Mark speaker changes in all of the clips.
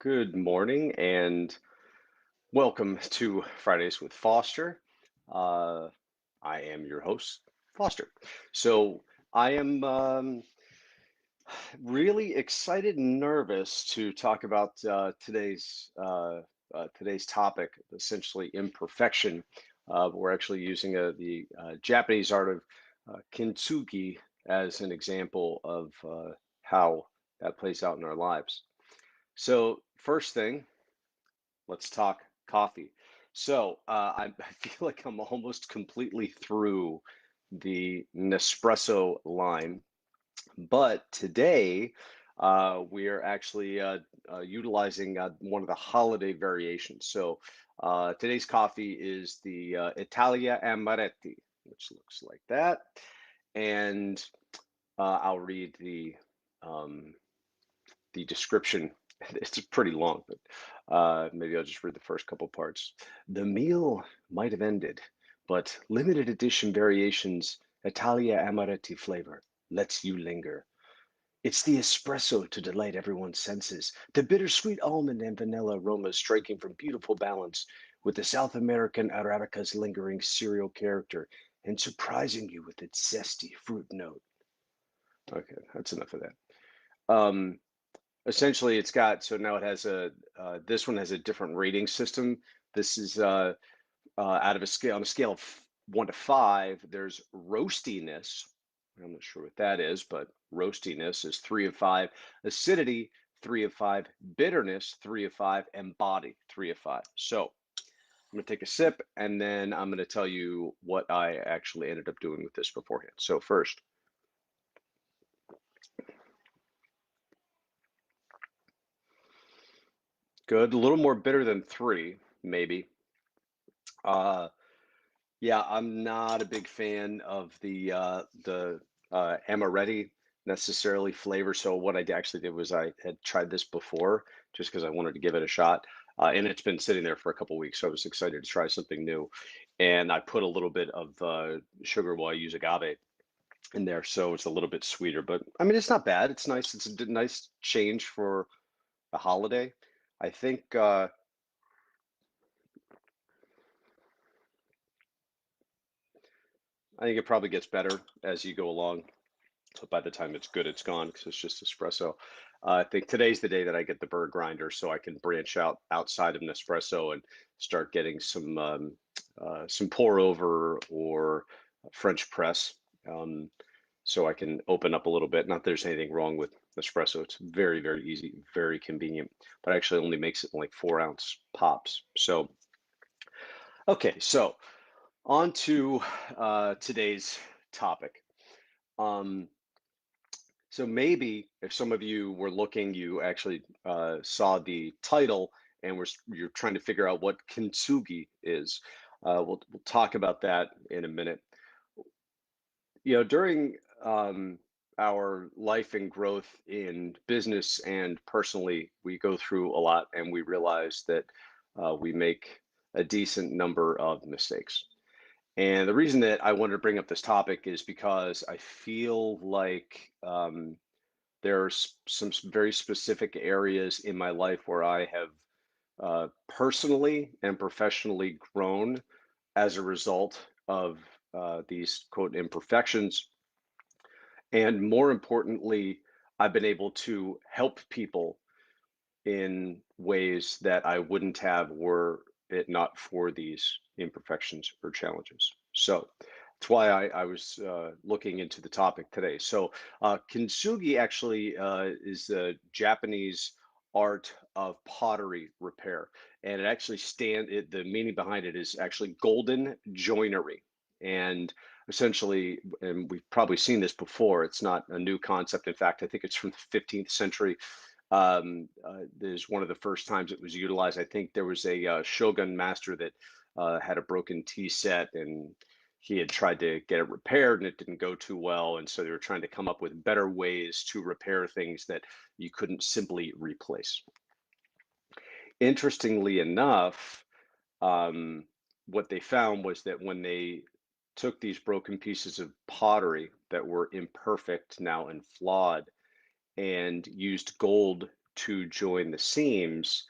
Speaker 1: Good morning and welcome to Fridays with Foster. Uh, I am your host, Foster. So I am really excited and nervous to talk about today's topic, essentially imperfection. We're actually using the Japanese art of kintsugi as an example of how that plays out in our lives. So first thing. Let's talk coffee. I feel like I'm almost completely through the Nespresso line, but today we are actually utilizing one of the holiday variations. Today's coffee is the Italia Amaretti, which looks like that. And I'll read um, the description. It's pretty long, but maybe I'll just read the first couple parts. The meal might have ended, but limited edition variations Italia Amaretti flavor lets you linger. It's the espresso to delight everyone's senses, the bittersweet almond and vanilla aromas striking from beautiful balance with the South American Arabica's lingering cereal character and surprising you with its zesty fruit note. Okay, that's enough of that. Essentially, it's got so now it has this one has a different rating system. This is out of a scale on a scale of 1 to 5. There's roastiness. I'm not sure what that is, but roastiness is 3 of 5. Acidity 3 of 5. Bitterness 3 of 5, and body 3 of 5. So I'm gonna take a sip and then I'm gonna tell you what I actually ended up doing with this beforehand. So first, good, a little more bitter than 3, maybe. Uh, Yeah, I'm not a big fan of the amaretti necessarily flavor. So what I actually did was I had tried this before just because I wanted to give it a shot. And it's been sitting there for a couple weeks, so I was excited to try something new. And I put a little bit of sugar, while I use agave in there, so it's a little bit sweeter. But I mean, it's not bad. It's nice. It's a nice change for a holiday. I think I think it probably gets better as you go along. So by the time it's good, it's gone because it's just espresso. I think today's the day that I get the bird grinder, so I can branch out outside of Nespresso and start getting some pour over or French press, um, so I can open up a little bit. Not that there's anything wrong with Nespresso; it's very, very easy, very convenient. But actually, only makes it in like 4 ounce pops. So okay, so on to today's topic. Um, So maybe if some of you were looking, you actually saw the title and you're trying to figure out what kintsugi is. We'll talk about that in a minute. During our life and growth in business and personally, we go through a lot and we realize that we make a decent number of mistakes. And the reason that I wanted to bring up this topic is because I feel like there's some very specific areas in my life where I have personally and professionally grown as a result of these quote imperfections. And more importantly, I've been able to help people in ways that I wouldn't have were it not for these imperfections or challenges. So that's why I was looking into the topic today. Kintsugi actually is the Japanese art of pottery repair, and the meaning behind it is actually golden joinery. And essentially, and we've probably seen this before, it's not a new concept. In fact, I think it's from the 15th century. There's one of the first times it was utilized. I think there was a shogun master that had a broken tea set, and he had tried to get it repaired and it didn't go too well. And so they were trying to come up with better ways to repair things that you couldn't simply replace. Interestingly enough, um, what they found was that when they took these broken pieces of pottery that were imperfect now and flawed and used gold to join the seams,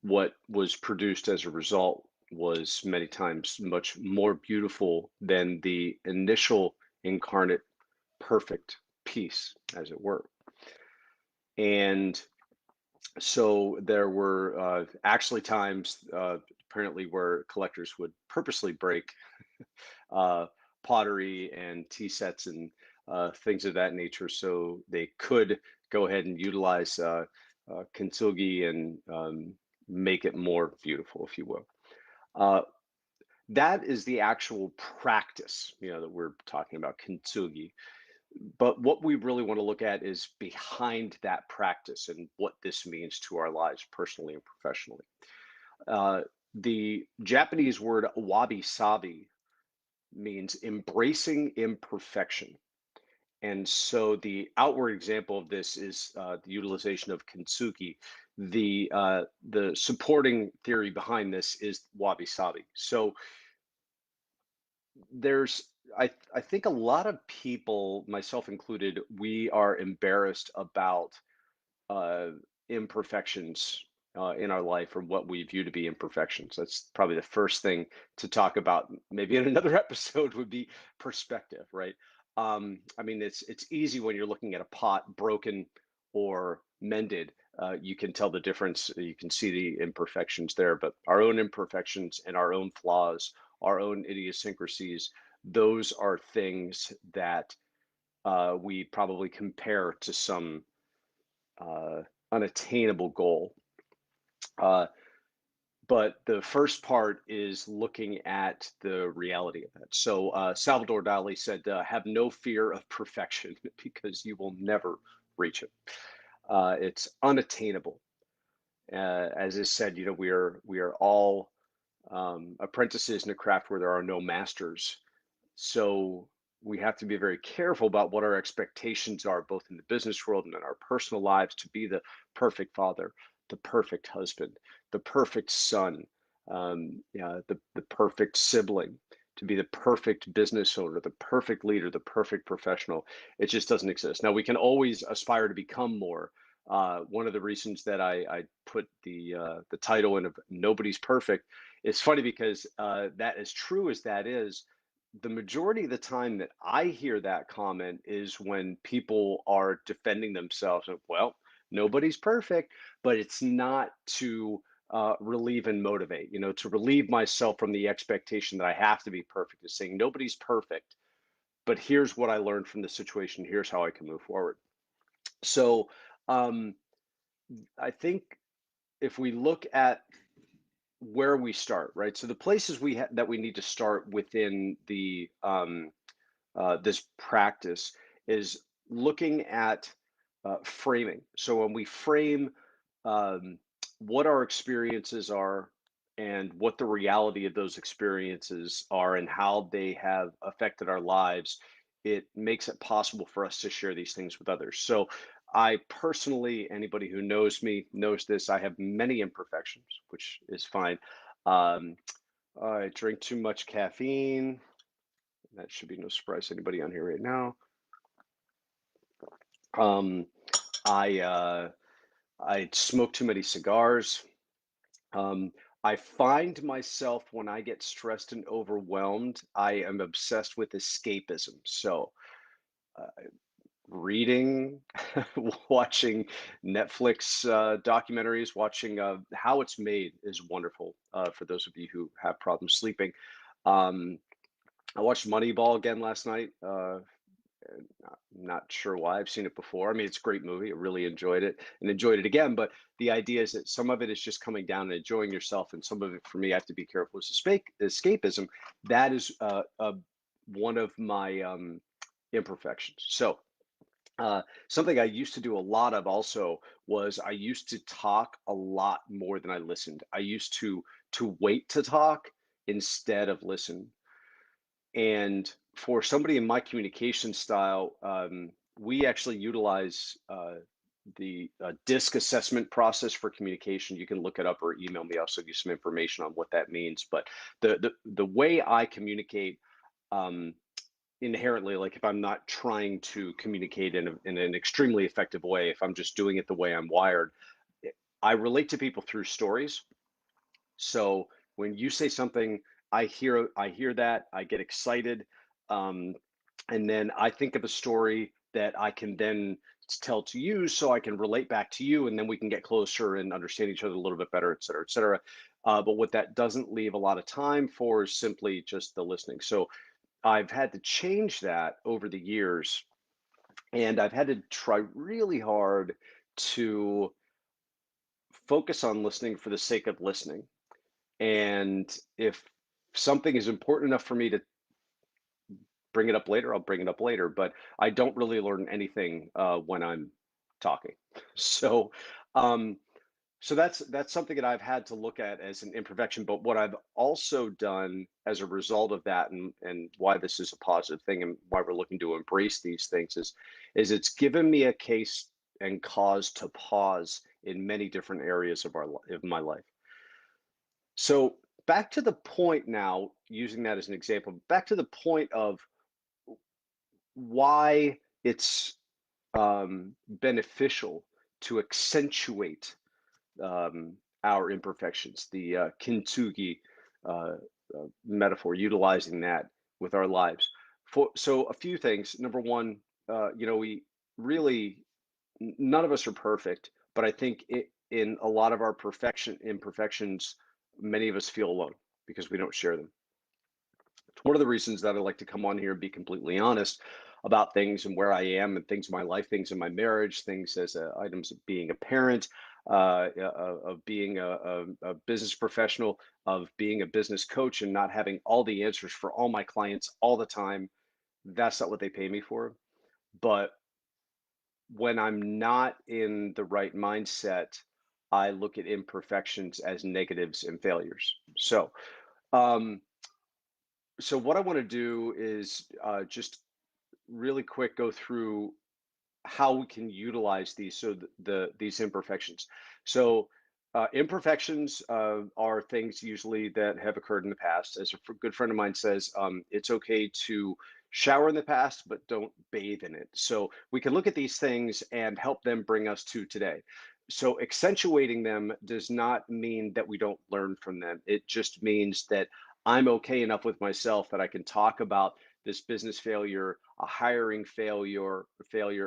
Speaker 1: what was produced as a result was many times much more beautiful than the initial incarnate perfect piece, as it were. And so there were actually times apparently where collectors would purposely break uh, pottery and tea sets and things of that nature so they could go ahead and utilize kintsugi and make it more beautiful, if you will. Uh, that is the actual practice, that we're talking about, kintsugi. But what we really want to look at is behind that practice and what this means to our lives personally and professionally. The Japanese word wabi sabi means embracing imperfection. And so the outward example of this is the utilization of kintsugi. The supporting theory behind this is wabi sabi. So there's I think a lot of people, myself included, we are embarrassed about uh, imperfections in our life, or what we view to be imperfections. That's probably the first thing to talk about. Maybe in another episode would be perspective, right? I mean, it's easy when you're looking at a pot broken or mended. You can tell the difference. You can see the imperfections there, but our own imperfections and our own flaws, our own idiosyncrasies, those are things that we probably compare to some uh, unattainable goal. Uh, but the first part is looking at the reality of that. So Salvador Dali said, "Have no fear of perfection because you will never reach it. It's unattainable." As is said, we are all apprentices in a craft where there are no masters. So we have to be very careful about what our expectations are, both in the business world and in our personal lives, to be the perfect father, the perfect husband, the perfect son, the perfect sibling, to be the perfect business owner, the perfect leader, the perfect professional. It just doesn't exist. Now, we can always aspire to become more. One of the reasons that I put the title in of Nobody's Perfect, it's funny because that, as true as that is, the majority of the time that I hear that comment is when people are defending themselves of, well, nobody's perfect, but it's not to relieve and motivate, to relieve myself from the expectation that I have to be perfect, is saying nobody's perfect, but here's what I learned from the situation. Here's how I can move forward. So um, I think if we look at where we start, right? So the places that we need to start within the this practice is looking at framing. So when we frame um, what our experiences are and what the reality of those experiences are and how they have affected our lives, it makes it possible for us to share these things with others. So I personally, anybody who knows me knows this, I have many imperfections, which is fine. Um, I drink too much caffeine. That should be no surprise to anybody on here right now. Um, I smoke too many cigars. Um, I find myself when I get stressed and overwhelmed, I am obsessed with escapism. So, uh, reading, watching Netflix documentaries, watching how it's made is wonderful for those of you who have problems sleeping. Um, I watched Moneyball again last night. Not sure why. I've seen it before. I mean, it's a great movie. I really enjoyed it and enjoyed it again. But the idea is that some of it is just coming down and enjoying yourself, and some of it, for me, I have to be careful, is escapism. That is one of my imperfections. So something I used to do a lot of also was I used to talk a lot more than I listened. I used to wait to talk instead of listen. And for somebody in my communication style, we actually utilize the DISC assessment process for communication. You can look it up or email me. I'll give you some information on what that means. But the way I communicate, um, inherently, like if I'm not trying to communicate in an extremely effective way, if I'm just doing it the way I'm wired, I relate to people through stories. So when you say something, I hear that, I get excited, um, and then I think of a story that I can then tell to you, so I can relate back to you, and then we can get closer and understand each other a little bit better, et cetera, et cetera. But what that doesn't leave a lot of time for is simply just the listening. So I've had to change that over the years, and I've had to try really hard to focus on listening for the sake of listening. And if something is important enough for me to bring it up later, I'll bring it up later. But I don't really learn anything when I'm talking. So, um, so that's something that I've had to look at as an imperfection. But what I've also done as a result of that, and why this is a positive thing, and why we're looking to embrace these things, is it's given me a case and cause to pause in many different areas of my life. So back to the point now, using that as an example, back to the point of why it's beneficial to accentuate our imperfections, the kintsugi uh, metaphor, utilizing that with our lives. So a few things. Number one, we really, none of us are perfect, but I think in a lot of our imperfections, many of us feel alone because we don't share them. It's one of the reasons that I like to come on here and be completely honest about things and where I am and things in my life, things in my marriage, things as items of being a parent, of being a business professional, of being a business coach, and not having all the answers for all my clients all the time. That's not what they pay me for. But when I'm not in the right mindset, I look at imperfections as negatives and failures. Um, so what I want to do is just really quick go through how we can utilize these, so these imperfections. So imperfections are things usually that have occurred in the past. As a good friend of mine says, it's okay to shower in the past, but don't bathe in it. So we can look at these things and help them bring us to today. So accentuating them does not mean that we don't learn from them. It just means that I'm okay enough with myself that I can talk about this business failure, a hiring failure,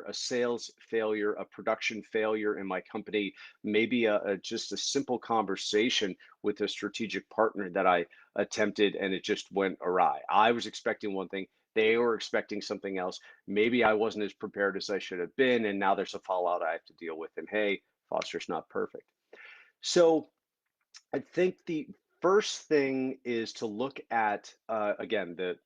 Speaker 1: a sales failure, a production failure in my company, maybe just a simple conversation with a strategic partner that I attempted and it just went awry. I was expecting one thing, they were expecting something else. Maybe I wasn't as prepared as I should have been, and now there's a fallout I have to deal with. And hey, Foster's not perfect. So I think the first thing is to look at, again, the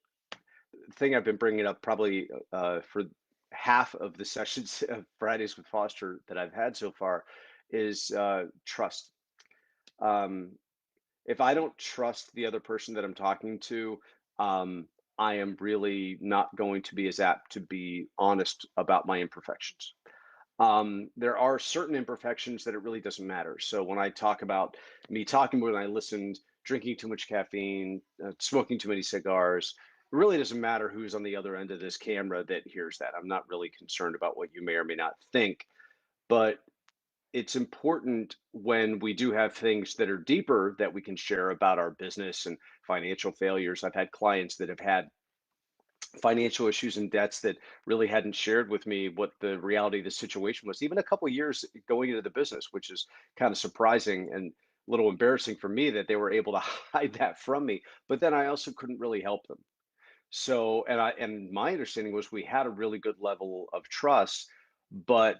Speaker 1: thing I've been bringing up probably for half of the sessions of Fridays with Foster that I've had so far is trust. Um, if I don't trust the other person that I'm talking to, um, I am really not going to be as apt to be honest about my imperfections. There are certain imperfections that it really doesn't matter. So when I talk about me talking more than I listened, drinking too much caffeine, smoking too many cigars, it really doesn't matter who's on the other end of this camera that hears that. I'm not really concerned about what you may or may not think, but it's important when we do have things that are deeper that we can share about our business and financial failures. I've had clients that have had financial issues and debts that really hadn't shared with me what the reality of the situation was, even a couple of years going into the business, which is kind of surprising and a little embarrassing for me that they were able to hide that from me. But then I also couldn't really help them. So, and my understanding was we had a really good level of trust, but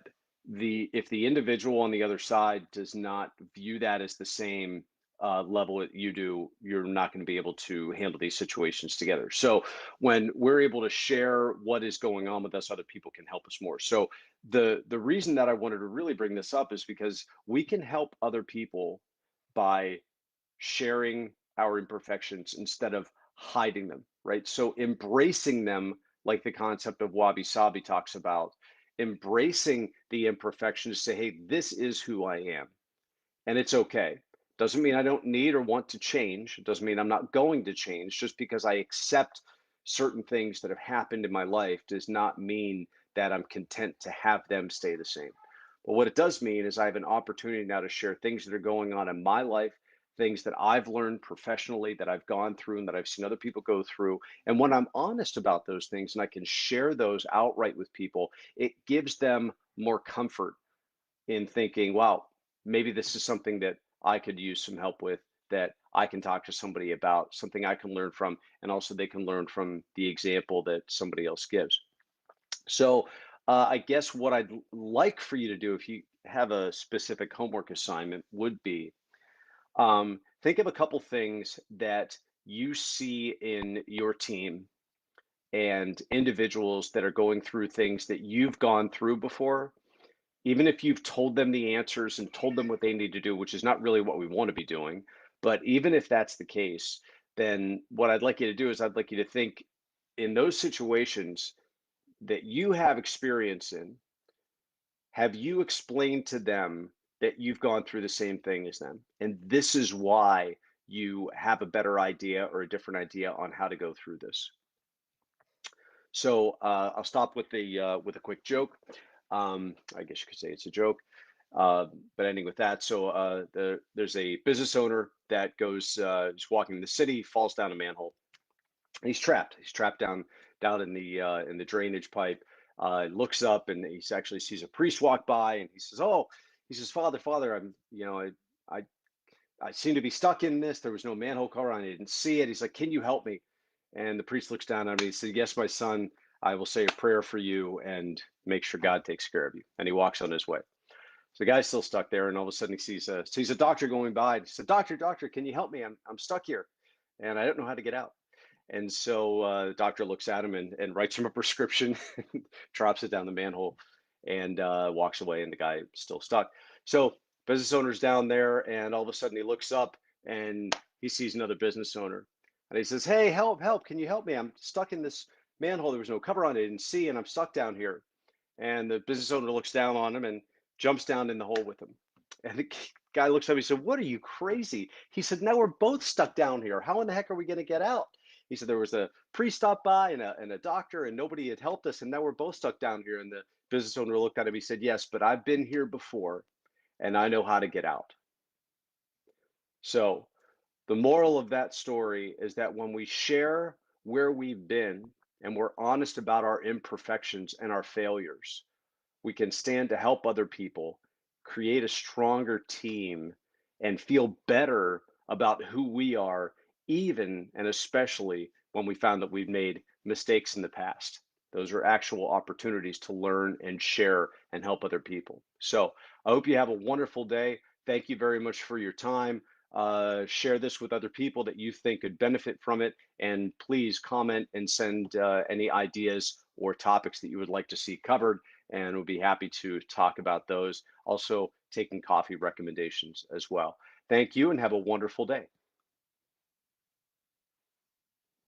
Speaker 1: if the individual on the other side does not view that as the same level that you do, you're not going to be able to handle these situations together. So, when we're able to share what is going on with us, other people can help us more. So, the reason that I wanted to really bring this up is because we can help other people by sharing our imperfections instead of hiding them, right? So embracing them, like the concept of wabi sabi talks about, embracing the imperfections, say, hey, this is who I am, and it's okay. Doesn't mean I don't need or want to change. It doesn't mean I'm not going to change just because I accept certain things that have happened in my life does not mean that I'm content to have them stay the same. But what it does mean is I have an opportunity now to share things that are going on in my life, things that I've learned professionally, that I've gone through and that I've seen other people go through. And when I'm honest about those things and I can share those outright with people, it gives them more comfort in thinking, wow, maybe this is something that I could use some help with, that I can talk to somebody about, something I can learn from, and also they can learn from the example that somebody else gives. So, I guess what I'd like for you to do, if you have a specific homework assignment, would be think of a couple things that you see in your team and individuals that are going through things that you've gone through before, even if you've told them the answers and told them what they need to do, which is not really what we want to be doing, but even if that's the case, then what I'd like you to do is I'd like you to think in those situations that you have experience in, have you explained to them that you've gone through the same thing as them? And this is why you have a better idea or a different idea on how to go through this. So I'll stop with a quick joke. I guess you could say it's a joke, uh, but ending with that. So there's a business owner that goes just walking in the city, falls down a manhole. He's trapped. He's trapped down in the drainage pipe. Looks up and he actually sees a priest walk by, and he says, "Oh," he says, "Father, Father, I I seem to be stuck in this. There was no manhole cover on it. I didn't see it." He's like, "Can you help me?" And the priest looks down at him and he said, "Yes, my son, I will say a prayer for you and make sure God takes care of you." And he walks on his way. So the guy's still stuck there, and all of a sudden he sees a doctor going by. And he said, "Doctor, doctor, can you help me? I'm stuck here, and I don't know how to get out." And so the doctor looks at him and writes him a prescription, drops it down the manhole, and walks away. And the guy still stuck. So business owner's down there, and all of a sudden he looks up and he sees another business owner, and he says, "Hey, help, help! Can you help me? I'm stuck in this manhole. There was no cover on it. I didn't see, and I'm stuck down here." And the business owner looks down on him and jumps down in the hole with him. And the guy looks up. He said, "What are you, crazy?" He said, "Now we're both stuck down here. How in the heck are we going to get out?" He said, "There was a priest stop by and a doctor, and nobody had helped us. And now we're both stuck down here." And the business owner looked at him. He said, "Yes, but I've been here before and I know how to get out." So the moral of that story is that when we share where we've been and we're honest about our imperfections and our failures, we can stand to help other people, create a stronger team, and feel better about who we are, even and especially when we found that we've made mistakes in the past. Those are actual opportunities to learn and share and help other people. So I hope you have a wonderful day. Thank you very much for your time. Share this with other people that you think could benefit from it. And please comment and send any ideas or topics that you would like to see covered, and we'll be happy to talk about those. Also, taking coffee recommendations as well. Thank you and have a wonderful day.